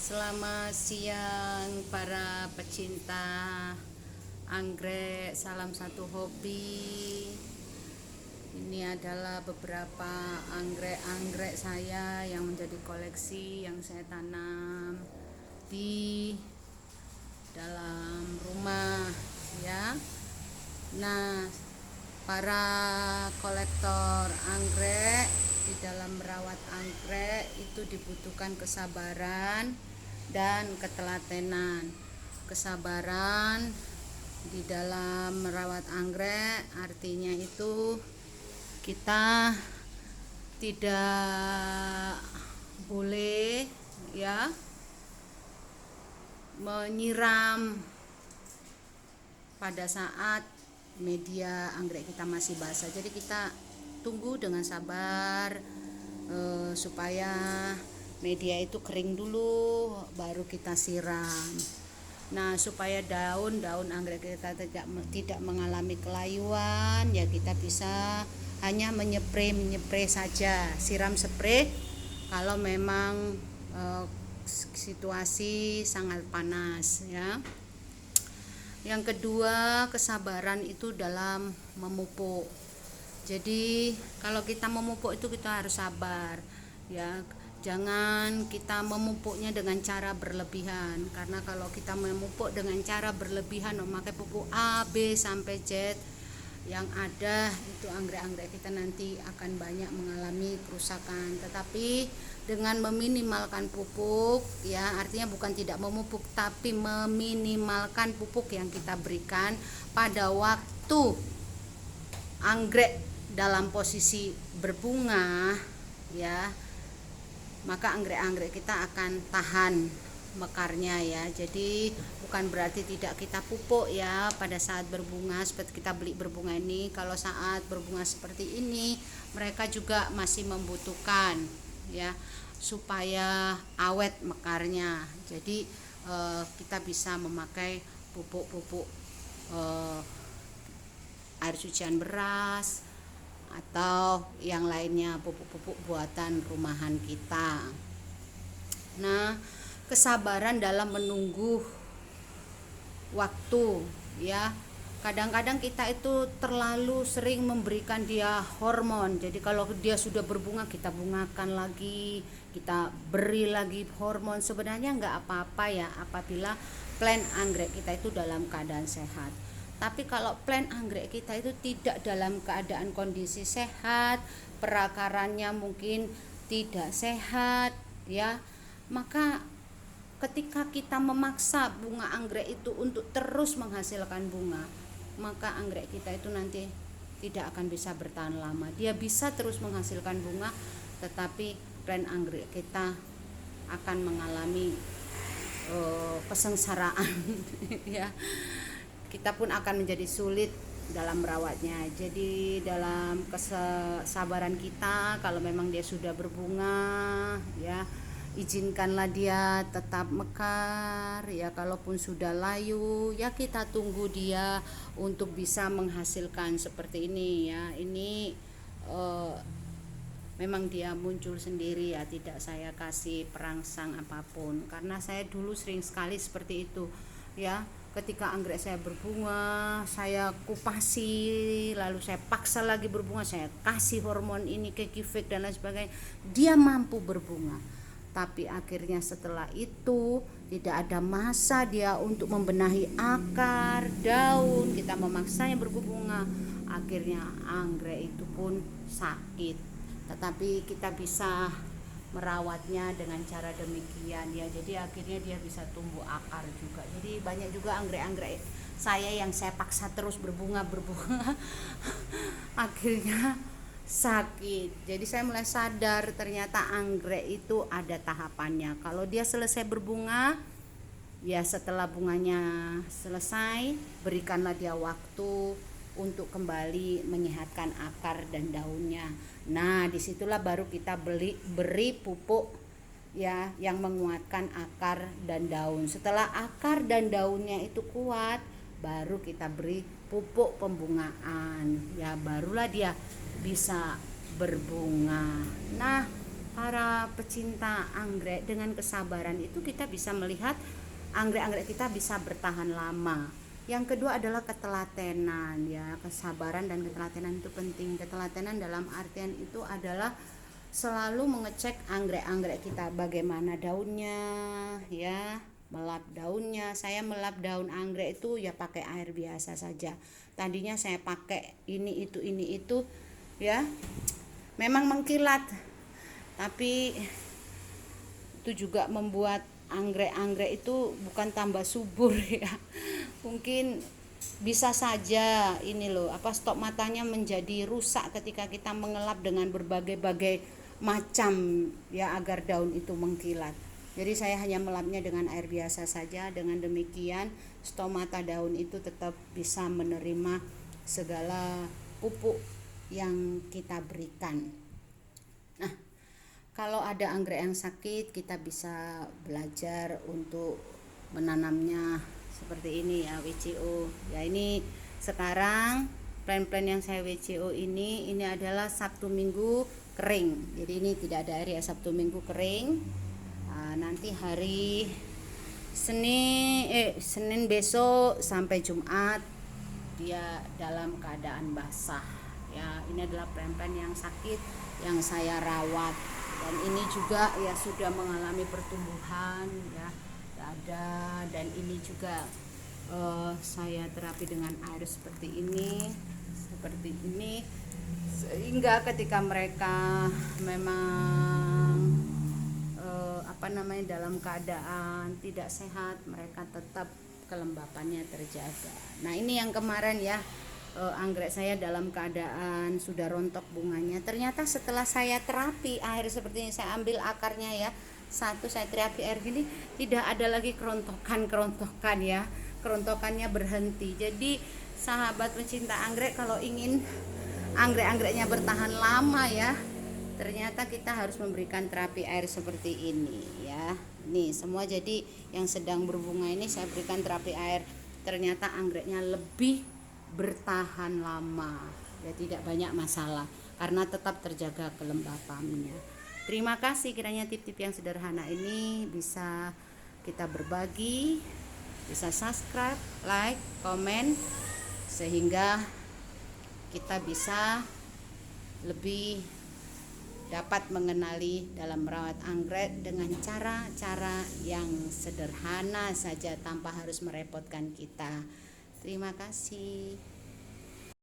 Selamat siang para pecinta anggrek, salam satu hobi. Ini adalah beberapa anggrek-anggrek saya yang menjadi koleksi yang saya tanam di dalam rumah ya. Nah, para kolektor anggrek, di dalam merawat anggrek itu dibutuhkan kesabaran dan ketelatenan. Kesabaran di dalam merawat anggrek artinya itu kita tidak boleh ya menyiram pada saat media anggrek kita masih basah. Jadi kita tunggu dengan sabar supaya media itu kering dulu baru kita siram. Nah, supaya daun-daun anggrek kita tidak mengalami kelayuan, ya kita bisa hanya menyepray saja, siram spray kalau memang situasi sangat panas ya. Yang kedua, kesabaran itu dalam memupuk. Jadi kalau kita memupuk itu kita harus sabar ya. Jangan kita memupuknya dengan cara berlebihan, karena kalau kita memupuk dengan cara berlebihan memakai pupuk A, B sampai Z, yang ada itu anggrek-anggrek kita nanti akan banyak mengalami kerusakan. Tetapi dengan meminimalkan pupuk ya, artinya bukan tidak memupuk tapi meminimalkan pupuk yang kita berikan pada waktu anggrek dalam posisi berbunga ya, maka anggrek-anggrek kita akan tahan mekarnya ya. Jadi bukan berarti tidak kita pupuk ya pada saat berbunga. Seperti kita beli berbunga ini, kalau saat berbunga seperti ini mereka juga masih membutuhkan ya supaya awet mekarnya. Jadi kita bisa memakai pupuk-pupuk air cucian beras atau yang lainnya, pupuk-pupuk buatan rumahan kita. Nah, kesabaran dalam menunggu waktu ya. Kadang-kadang kita itu terlalu sering memberikan dia hormon. Jadi kalau dia sudah berbunga kita bungakan lagi, kita beri lagi hormon. Sebenarnya enggak apa-apa ya apabila plant anggrek kita itu dalam keadaan sehat. Tapi kalau plant anggrek kita itu tidak dalam keadaan kondisi sehat, perakarannya mungkin tidak sehat ya, maka ketika kita memaksa bunga anggrek itu untuk terus menghasilkan bunga, maka anggrek kita itu nanti tidak akan bisa bertahan lama. Dia bisa terus menghasilkan bunga, tetapi plant anggrek kita akan mengalami kesengsaraan ya. Kita pun akan menjadi sulit dalam merawatnya. Jadi dalam kesabaran kita, kalau memang dia sudah berbunga ya, izinkanlah dia tetap mekar ya. Kalaupun sudah layu ya kita tunggu dia untuk bisa menghasilkan seperti ini ya. Ini memang dia muncul sendiri ya, tidak saya kasih perangsang apapun, karena saya dulu sering sekali seperti itu ya. Ketika anggrek saya berbunga, saya kupasi, lalu saya paksa lagi berbunga, saya kasih hormon ini, kekifik dan lain sebagainya, dia mampu berbunga. Tapi akhirnya setelah itu tidak ada masa dia untuk membenahi akar, daun, kita memaksanya berbunga, akhirnya anggrek itu pun sakit. Tetapi kita bisa merawatnya dengan cara demikian ya. Jadi akhirnya dia bisa tumbuh akar juga. Jadi banyak juga anggrek-anggrek saya yang saya paksa terus berbunga akhirnya sakit. Jadi saya mulai sadar ternyata anggrek itu ada tahapannya. Kalau dia selesai berbunga ya, setelah bunganya selesai berikanlah dia waktu untuk kembali menyehatkan akar dan daunnya. Nah, disitulah baru kita beri pupuk ya yang menguatkan akar dan daun. Setelah akar dan daunnya itu kuat, baru kita beri pupuk pembungaan ya, barulah dia bisa berbunga. Nah, para pecinta anggrek, dengan kesabaran itu kita bisa melihat anggrek-anggrek kita bisa bertahan lama. Yang kedua adalah ketelatenan ya, kesabaran dan ketelatenan itu penting. Ketelatenan dalam artian itu adalah selalu mengecek anggrek-anggrek kita bagaimana daunnya ya, melap daunnya. Saya melap daun anggrek itu ya pakai air biasa saja. Tadinya saya pakai ini itu ya, memang mengkilat, tapi itu juga membuat anggrek-anggrek itu bukan tambah subur ya. Mungkin bisa saja ini loh, stok matanya menjadi rusak ketika kita mengelap dengan berbagai-bagai macam ya, agar daun itu mengkilat. Jadi saya hanya melapnya dengan air biasa saja. Dengan demikian stomata daun itu tetap bisa menerima segala pupuk yang kita berikan. Nah, kalau ada anggrek yang sakit, kita bisa belajar untuk menanamnya seperti ini ya, WCO. Ya, ini sekarang plan-plan yang saya WCO ini adalah Sabtu Minggu kering. Jadi ini tidak ada air ya, Sabtu Minggu kering. Nanti hari Senin besok sampai Jumat dia dalam keadaan basah ya. Ini adalah plan-plan yang sakit yang saya rawat, dan ini juga ya sudah mengalami pertumbuhan ya, ada, dan ini juga saya terapi dengan air seperti ini sehingga ketika mereka memang dalam keadaan tidak sehat, mereka tetap kelembapannya terjaga. Nah, ini yang kemarin ya, anggrek saya dalam keadaan sudah rontok bunganya. Ternyata setelah saya terapi air seperti ini, saya ambil akarnya ya, saya terapi air gini, tidak ada lagi kerontokan ya, kerontokannya berhenti. Jadi sahabat pencinta anggrek, kalau ingin anggrek-anggreknya bertahan lama ya, ternyata kita harus memberikan terapi air seperti ini ya. Nih semua, jadi yang sedang berbunga ini saya berikan terapi air, ternyata anggreknya lebih bertahan lama ya, tidak banyak masalah karena tetap terjaga kelembapannya. Terima kasih, kiranya tip-tip yang sederhana ini bisa kita berbagi, bisa subscribe, like, komen, sehingga kita bisa lebih dapat mengenali dalam merawat anggrek dengan cara-cara yang sederhana saja tanpa harus merepotkan kita. Terima kasih.